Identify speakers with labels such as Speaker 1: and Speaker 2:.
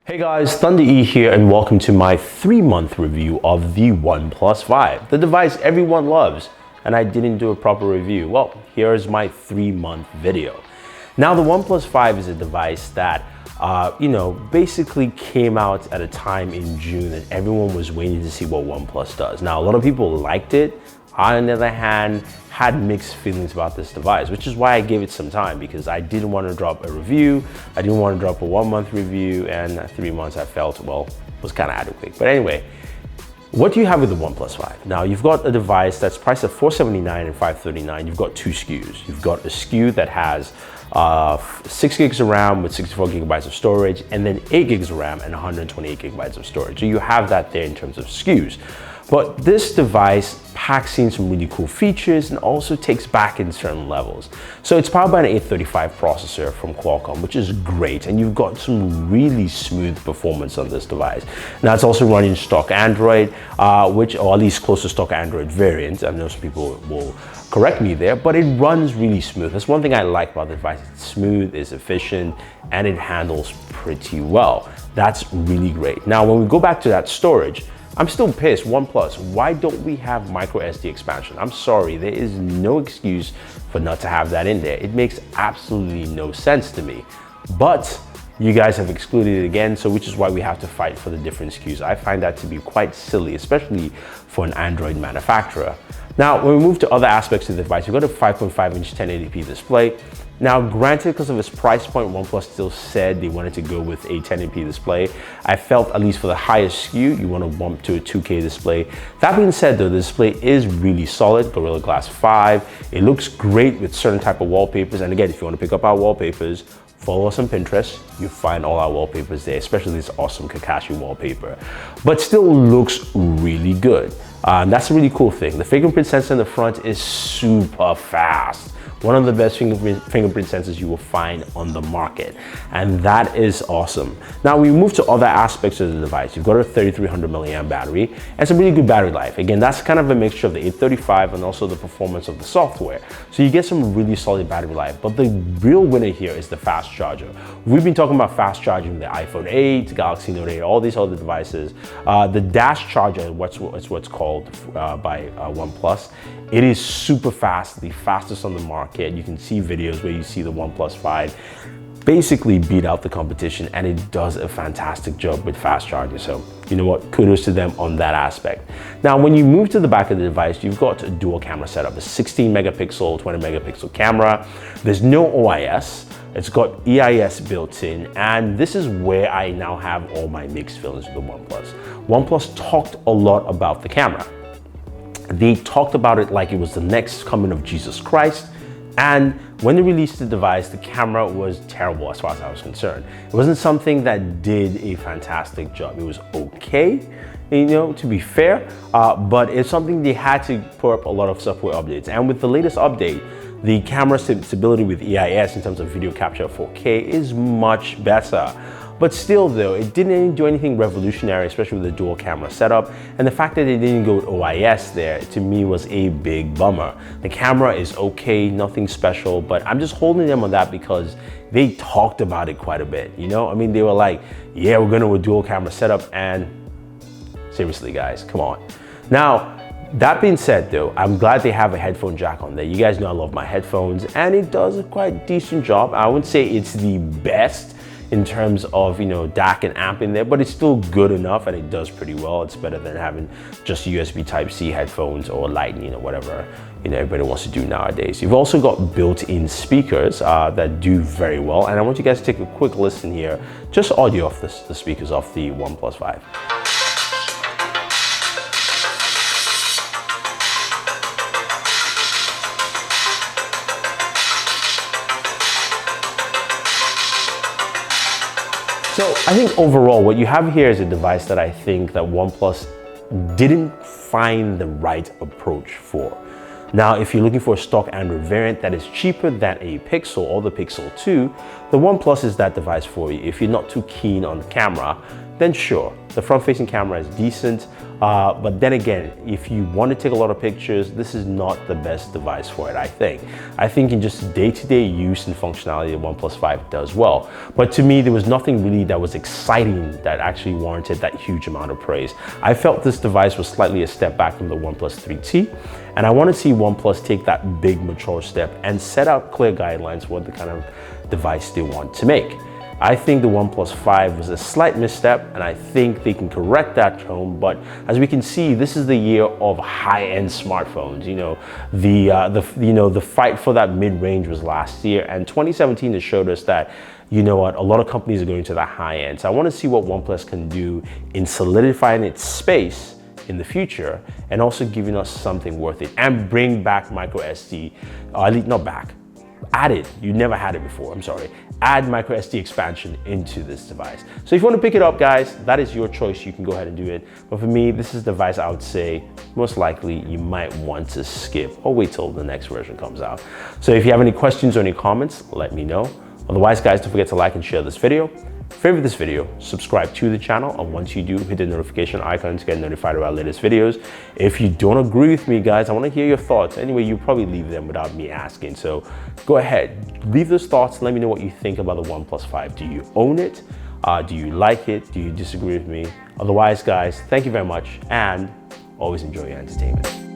Speaker 1: Hey guys, Thunder E here and welcome to my 3-month review of the OnePlus 5, the device everyone loves, and I didn't do a proper review. Well, here's my 3-month video. Now the OnePlus 5 is a device that, basically came out at a time in June and everyone was waiting to see what OnePlus does. Now a lot of people liked it. I, on the other hand, had mixed feelings about this device, which is why I gave it some time, because I didn't want to drop a review. I didn't want to drop a 1-month review, and 3 months I felt, well, was kind of adequate. But anyway, what do you have with the OnePlus 5? Now, you've got a device that's priced at $479 and $539. You've got two SKUs. You've got a SKU that has 6 gigs of RAM with 64 gigabytes of storage, and then 8 gigs of RAM and 128 gigabytes of storage. So you have that there in terms of SKUs. But this device packs in some really cool features and also takes back in certain levels. So it's powered by an 835 processor from Qualcomm, which is great. And you've got some really smooth performance on this device. Now it's also running stock Android, or at least close to stock Android variant. I know some people will correct me there, but it runs really smooth. That's one thing I like about the device. It's smooth, it's efficient, and it handles pretty well. That's really great. Now, when we go back to that storage, I'm still pissed. OnePlus, why don't we have micro SD expansion? I'm sorry, there is no excuse for not to have that in there. It makes absolutely no sense to me. But you guys have excluded it again, so which is why we have to fight for the different SKUs. I find that to be quite silly, especially for an Android manufacturer. Now, when we move to other aspects of the device, we've got a 5.5-inch 1080p display. Now, granted, because of its price point, OnePlus still said they wanted to go with a 1080p display. I felt, at least for the highest SKU, you want to bump to a 2K display. That being said, though, the display is really solid, Gorilla Glass 5. It looks great with certain type of wallpapers. And again, if you want to pick up our wallpapers, follow us on Pinterest. You find all our wallpapers there, especially this awesome Kakashi wallpaper. But still looks really good. That's a really cool thing. The fingerprint sensor in the front is super fast. One of the best fingerprint sensors you will find on the market. And that is awesome. Now we move to other aspects of the device. You've got a 3300 milliamp battery and some really good battery life. Again, that's kind of a mixture of the 835 and also the performance of the software. So you get some really solid battery life, but the real winner here is the fast charger. We've been talking about fast charging the iPhone 8, Galaxy Note 8, all these other devices. The dash charger, it's what's called by OnePlus. It is super fast, the fastest on the market. You can see videos where you see the OnePlus 5 basically beat out the competition, and it does a fantastic job with fast charging. So you know what, kudos to them on that aspect. Now, when you move to the back of the device, you've got a dual camera setup, a 16 megapixel, 20 megapixel camera. There's no OIS. It's got EIS built in, and this is where I now have all my mixed feelings with the OnePlus. OnePlus talked a lot about the camera. They talked about it like it was the next coming of Jesus Christ. And when they released the device, the camera was terrible as far as I was concerned. It wasn't something that did a fantastic job. It was okay, to be fair, but it's something they had to put up a lot of software updates. And with the latest update, the camera stability with EIS in terms of video capture of 4K is much better. But still though, it didn't do anything revolutionary, especially with the dual camera setup. And the fact that they didn't go with OIS there, to me, was a big bummer. The camera is okay, nothing special, but I'm just holding them on that because they talked about it quite a bit, I mean, they were like, yeah, we're gonna do a dual camera setup, and seriously guys, come on. Now, that being said though, I'm glad they have a headphone jack on there. You guys know I love my headphones, and it does a quite decent job. I wouldn't say it's the best in terms of DAC and amp in there, but it's still good enough, and it does pretty well. It's better than having just USB Type-C headphones or Lightning or whatever everybody wants to do nowadays. You've also got built-in speakers that do very well, and I want you guys to take a quick listen here, just audio off the speakers off the OnePlus 5. So I think overall, what you have here is a device that I think that OnePlus didn't find the right approach for. Now, if you're looking for a stock Android variant that is cheaper than a Pixel or the Pixel 2, the OnePlus is that device for you. If you're not too keen on the camera, then sure, the front-facing camera is decent. But then again, if you want to take a lot of pictures, this is not the best device for it, I think. I think in just day-to-day use and functionality, the OnePlus 5 does well. But to me, there was nothing really that was exciting that actually warranted that huge amount of praise. I felt this device was slightly a step back from the OnePlus 3T, and I want to see OnePlus take that big mature step and set out clear guidelines for what the kind of device they want to make. I think the OnePlus 5 was a slight misstep, and I think they can correct that tone. But as we can see, this is the year of high-end smartphones. The fight for that mid-range was last year, and 2017 has showed us that, a lot of companies are going to that high end. So I want to see what OnePlus can do in solidifying its space in the future, and also giving us something worth it, and bring back micro SD, at least not back. Add it. You never had it before. I'm sorry. Add micro SD expansion into this device. So if you want to pick it up, guys, that is your choice. You can go ahead and do it. But for me, this is the device I would say most likely you might want to skip or wait till the next version comes out. So if you have any questions or any comments, let me know. Otherwise, guys, don't forget to like and share this video. Favorite this video, subscribe to the channel, and once you do, hit the notification icon to get notified about our latest videos. If you don't agree with me, guys, I want to hear your thoughts. Anyway, you probably leave them without me asking. So go ahead, leave those thoughts. Let me know what you think about the OnePlus 5. Do you own it? Do you like it? Do you disagree with me? Otherwise, guys, thank you very much, and always enjoy your entertainment.